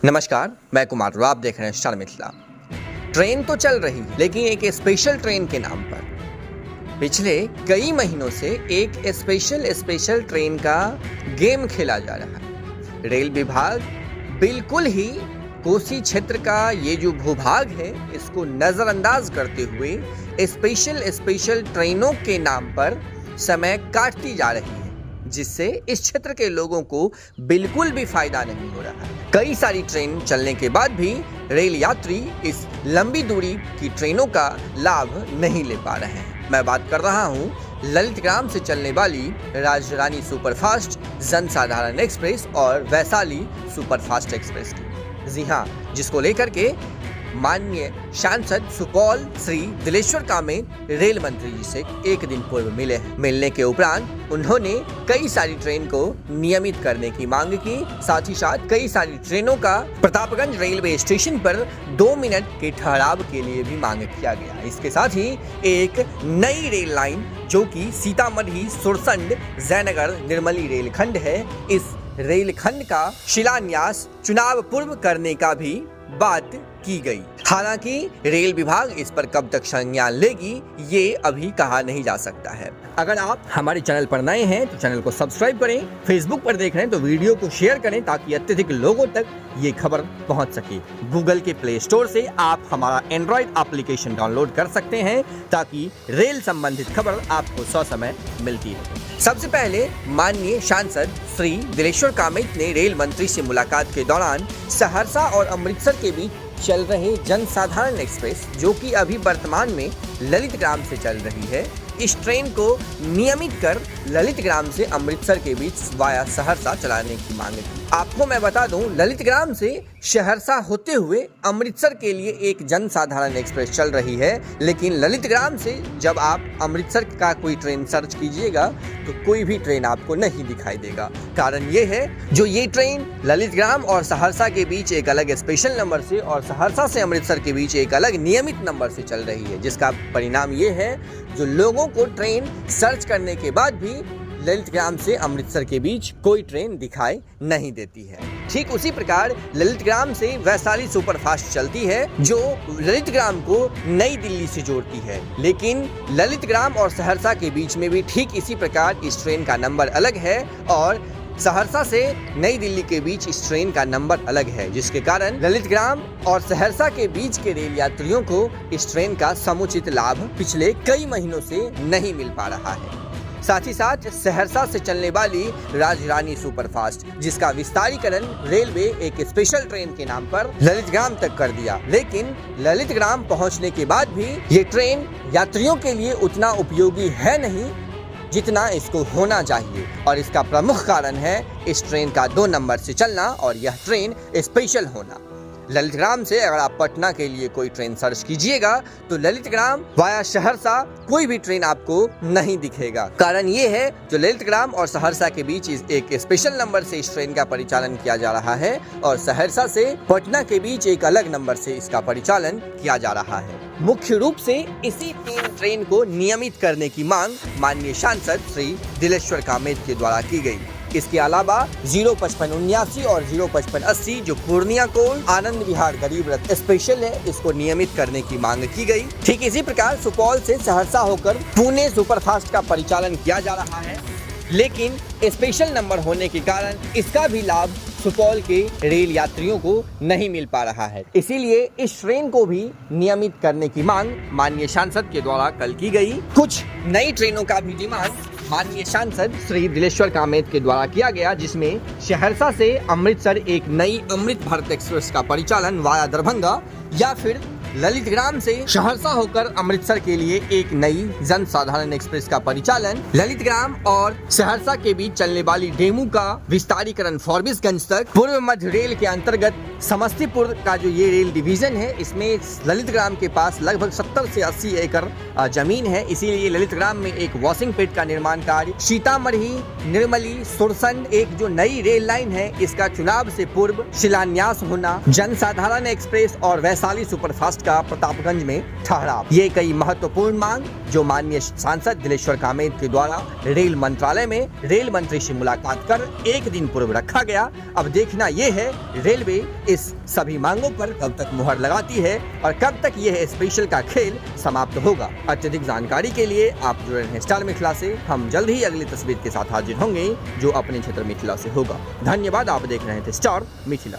नमस्कार, मैं कुमार और आप देख रहे हैं स्टार मिथिला। ट्रेन तो चल रही है, लेकिन एक स्पेशल ट्रेन के नाम पर पिछले कई महीनों से एक स्पेशल ट्रेन का गेम खेला जा रहा है। रेल विभाग बिल्कुल ही कोसी क्षेत्र का ये जो भूभाग है इसको नजरअंदाज करते हुए स्पेशल ट्रेनों के नाम पर समय काटती जा रही है, जिससे इस क्षेत्र के लोगों को बिल्कुल भी फायदा नहीं हो रहा है। कई सारी ट्रेन चलने के बाद भी रेल यात्री इस लंबी दूरी की ट्रेनों का लाभ नहीं ले पा रहे हैं। मैं बात कर रहा हूं ललितग्राम से चलने वाली राजरानी सुपरफास्ट जनसाधारण एक्सप्रेस और वैशाली सुपरफास्ट एक्सप्रेस की। जी हां, जिसको लेकर के माननीय सांसद सुपौल श्री दिलेश्वर कामेत रेल मंत्री जी से एक दिन पूर्व मिले हैं। मिलने के उपरांत उन्होंने कई सारी ट्रेन को नियमित करने की मांग की। साथ ही साथ कई सारी ट्रेनों का प्रतापगंज रेलवे स्टेशन पर 2 मिनट के ठहराव के लिए भी मांग किया गया। इसके साथ ही एक नई रेल लाइन जो कि सीतामढ़ी सुरसंड जयनगर निर्मली रेलखंड है, इस रेलखंड का शिलान्यास चुनाव पूर्व करने का भी बात की गई। हालांकि रेल विभाग इस पर कब तक संज्ञान लेगी ये अभी कहा नहीं जा सकता है। अगर आप हमारे चैनल पर नए हैं तो चैनल को सब्सक्राइब करें, फेसबुक पर देख रहे हैं तो वीडियो को शेयर करें ताकि अत्यधिक लोगों तक ये खबर पहुंच सके। गूगल के प्ले स्टोर से आप हमारा एंड्रॉइड एप्लीकेशन डाउनलोड कर सकते हैं ताकि रेल संबंधित खबर आपको ससमय मिलती है। सबसे पहले माननीय सांसद श्री दिलेश्वर कामेत ने रेल मंत्री से मुलाकात के दौरान सहरसा और अमृतसर के बीच चल रहे जनसाधारण एक्सप्रेस, जो कि अभी वर्तमान में ललितग्राम से चल रही है, इस ट्रेन को नियमित कर ललितग्राम से अमृतसर के बीच वाया सहरसा चलाने की मांग की। आपको मैं बता दूं, ललितग्राम से सहरसा होते हुए अमृतसर के लिए एक जनसाधारण एक्सप्रेस चल रही है, लेकिन ललितग्राम से जब आप अमृतसर का कोई ट्रेन सर्च कीजिएगा तो कोई भी ट्रेन आपको नहीं दिखाई देगा। कारण ये है, जो ये ट्रेन ललितग्राम और सहरसा के बीच एक अलग स्पेशल नंबर से और सहरसा से अमृतसर के बीच एक अलग नियमित नंबर से चल रही है, जिसका परिणाम ये है जो लोगों को ट्रेन सर्च करने के बाद भी ललितग्राम से अमृतसर के बीच कोई ट्रेन दिखाई नहीं देती है। ठीक उसी प्रकार ललितग्राम से वैशाली सुपरफास्ट चलती है, जो ललितग्राम को नई दिल्ली से जोड़ती है, लेकिन ललितग्राम और सहरसा के बीच में भी ठीक इसी प्रकार इस ट्रेन का नंबर अलग है और सहरसा से नई दिल्ली के बीच इस ट्रेन का नंबर अलग है, जिसके कारण ललितग्राम और सहरसा के बीच के रेल यात्रियों को इस ट्रेन का समुचित लाभ पिछले कई महीनों से नहीं मिल पा रहा है। साथ ही साथ सहरसा से चलने वाली राजरानी सुपरफास्ट, जिसका विस्तारीकरण रेलवे एक स्पेशल ट्रेन के नाम पर ललितग्राम तक कर दिया, लेकिन ललितग्राम पहुंचने के बाद भी ये ट्रेन यात्रियों के लिए उतना उपयोगी है नहीं जितना इसको होना चाहिए। और इसका प्रमुख कारण है इस ट्रेन का 2 नंबर से चलना और यह ट्रेन स्पेशल होना। ललितग्राम से अगर आप पटना के लिए कोई ट्रेन सर्च कीजिएगा तो ललितग्राम वाया सहरसा कोई भी ट्रेन आपको नहीं दिखेगा। कारण ये है, जो ललितग्राम और सहरसा के बीच एक स्पेशल नंबर से इस ट्रेन का परिचालन किया जा रहा है और सहरसा से पटना के बीच एक अलग नंबर से इसका परिचालन किया जा रहा है। मुख्य रूप से इसी 3 ट्रेन को नियमित करने की मांग माननीय सांसद श्री दिलेश्वर कामेत के द्वारा की गई। इसके अलावा 05579 और 05580 जो पूर्णिया को आनंद विहार गरीब रथ स्पेशल है, इसको नियमित करने की मांग की गई। ठीक इसी प्रकार सुपौल से सहरसा होकर पुणे सुपरफास्ट का परिचालन किया जा रहा है, लेकिन स्पेशल नंबर होने के कारण इसका भी लाभ सुपौल के रेल यात्रियों को नहीं मिल पा रहा है। इसीलिए इस ट्रेन को भी नियमित करने की मांग माननीय सांसद के द्वारा कल की गई। कुछ नई ट्रेनों का भी डिमांड माननीय सांसद श्री दिलेश्वर कामेत के द्वारा किया गया, जिसमें सहरसा से अमृतसर एक नई अमृत भारत एक्सप्रेस का परिचालन वाया दरभंगा, या फिर ललितग्राम से सहरसा होकर अमृतसर के लिए एक नई जनसाधारण एक्सप्रेस का परिचालन, ललितग्राम और सहरसा के बीच चलने वाली डेमू का विस्तारीकरण फॉरबिसगंज तक, पूर्व मध्य रेल के अंतर्गत समस्तीपुर का जो ये रेल डिवीजन है, इसमें ललितग्राम के पास लगभग 70 से 80 एकड़ जमीन है, इसीलिए ललितग्राम में एक वॉशिंग पेट का निर्माण कार्य, सीतामढ़ी निर्मली सुरसंड एक जो नई रेल लाइन है, इसका चुनाव से पूर्व शिलान्यास होना, जनसाधारण एक्सप्रेस और वैशाली सुपरफास्ट का प्रतापगंज में ठहराव, ये कई महत्वपूर्ण मांग जो माननीय सांसद दिलेश्वर कामेत के द्वारा रेल मंत्रालय में रेल मंत्री से मुलाकात कर एक दिन पूर्व रखा गया। अब देखना यह है रेलवे इस सभी मांगों पर कब तक मुहर लगाती है और कब तक यह स्पेशल का खेल समाप्त होगा। अत्यधिक जानकारी के लिए आप जुड़े रहें स्टार मिथिला से। हम जल्द ही अगली तस्वीर के साथ हाजिर होंगे जो अपने क्षेत्र मिथिला से होगा। धन्यवाद। आप देख रहे थे स्टार मिथिला।